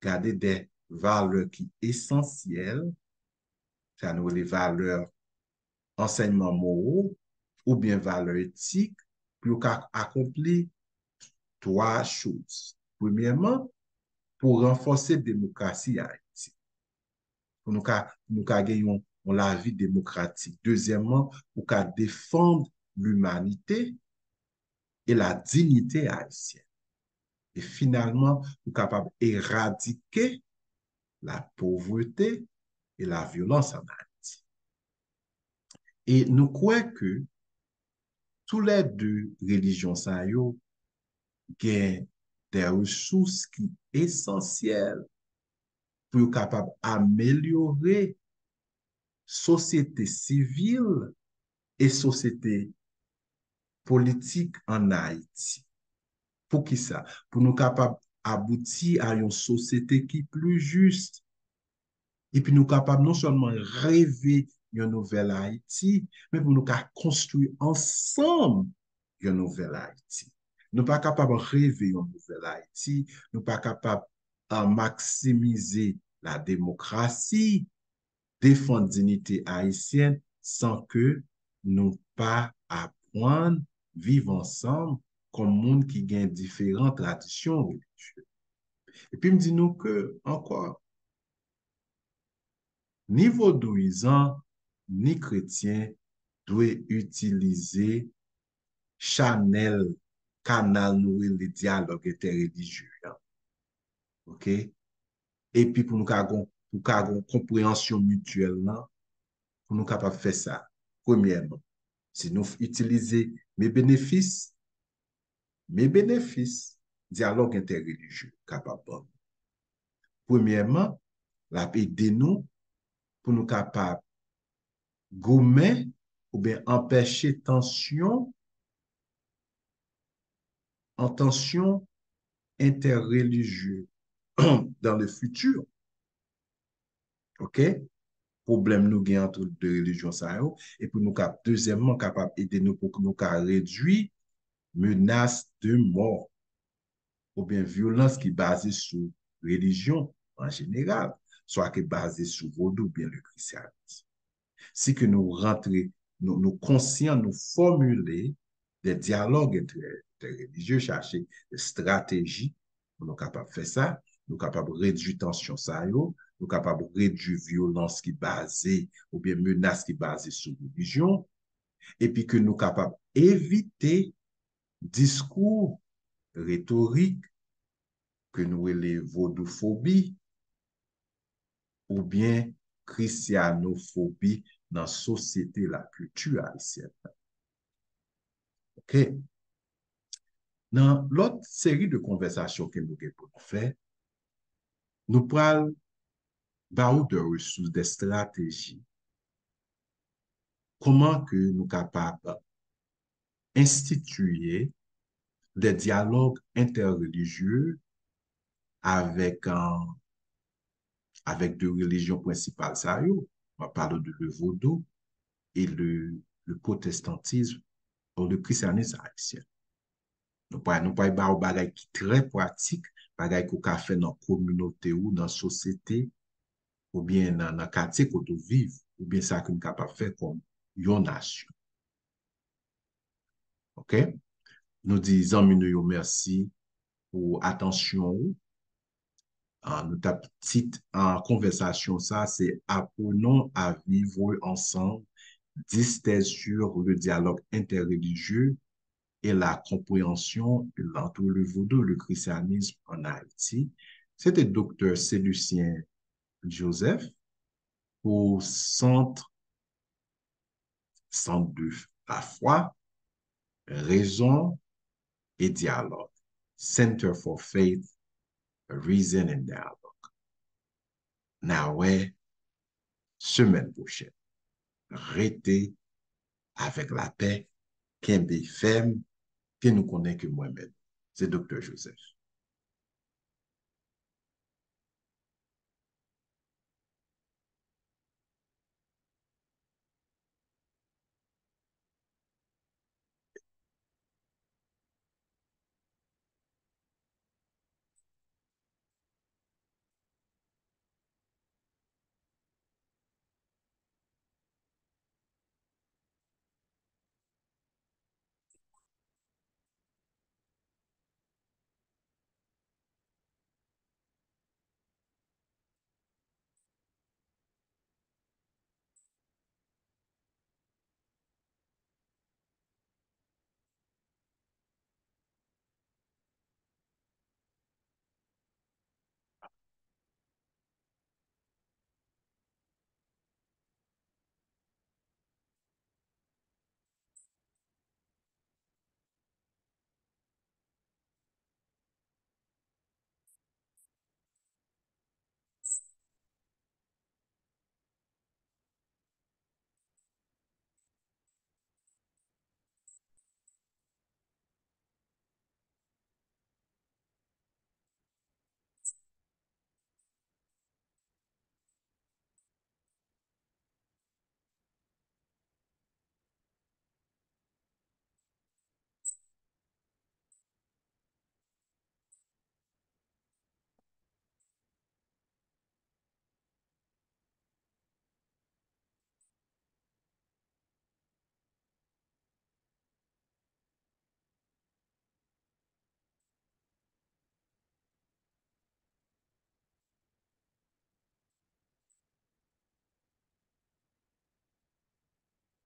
garder des valeurs qui essentielles, ça nous les valeurs enseignements moraux ou bien valeurs éthiques pour accomplir trois choses. Premièrement, pour renforcer la démocratie à Haïti, pour nous gagner la vie démocratique. Deuxièmement, pour défendre l'humanité et la dignité haïtienne. Et finalement, pour capable éradiquer la pauvreté et la violence en Haïti. Et nous croyons que tous les deux religions ça yo gen des ressources qui essentielles pour être capable d'améliorer société civile et société politique en Haïti. Pour qui ça? Pour nous capables aboutir à une société qui est plus juste. Et puis nous capables non seulement rêver une nouvelle Haïti, mais pour nous construire ensemble une nouvelle Haïti. Nous pas capables de rêver une nouvelle Haïti, nous pas capables de maximiser la démocratie, défendre la dignité haïtienne sans que nous pas apprendre vivre ensemble comme monde qui gagne différentes traditions religieuses. Et puis, me dit nous que, encore, ni vaudouisant, ni chrétien doivent utiliser chanel, canal nourrir le dialogue interreligieux. OK? Et puis, pour nous avoir une compréhension mutuelle, pour nous capables de faire ça, premièrement, si nous utilisons mes bénéfices, dialogue interreligieux, capable. Premièrement, la paix de nous, pour nous capables gommer ou bien empêcher tension en tension interreligieuse dans le futur. OK? Problème nous gagnons entre deux religions ça et pour nous deuxièmement capable aider nous pour que nous réduire menace de mort ou bien violence qui est basée sur religion en général, soit qui est basée sur vaudou ou bien le christianisme. Si que nous rentrons, nous conscients, nous formuler des dialogues interreligieux, chercher des stratégies, nous sommes capables de faire ça, nous sommes capables de réduire tension ça, nous sommes capables de réduire violence qui est basée ou bien menace qui est basée sur religion, et puis que nous sommes capables d'éviter discours rhétoriques que nous les vaudouphobie ou bien christianophobie dans la société, la culture haïtienne. OK? Dans l'autre série de conversations que nous avons fait, nous parlons de ressources, des stratégies. Comment que nous sommes capables instituer des dialogues interreligieux avec, avec deux religions principales. Ça, yo. On va parler de le vaudou et le protestantisme ou le christianisme haïtien. Nous pas un bagay qui très pratique, bagay qu'on a fait dans la communauté ou dans la société, ou bien dans le quartier qu'on vit, ou bien ça qu'on est capable de faire comme une nation. OK? Nous disons, nous merci pour attention. Notre petite conversation, ça, c'est apprenons à vivre ensemble, 10 thèses sur le dialogue interreligieux et la compréhension entre le vaudou et le christianisme en Haïti. C'était docteur Célucien Joseph pour centre de la foi, raison et dialogue. Center for Faith, Reason and Dialogue. Now, semaine prochaine, restez avec la paix, qu'un femme que nous connaissons que moi-même. C'est docteur Joseph.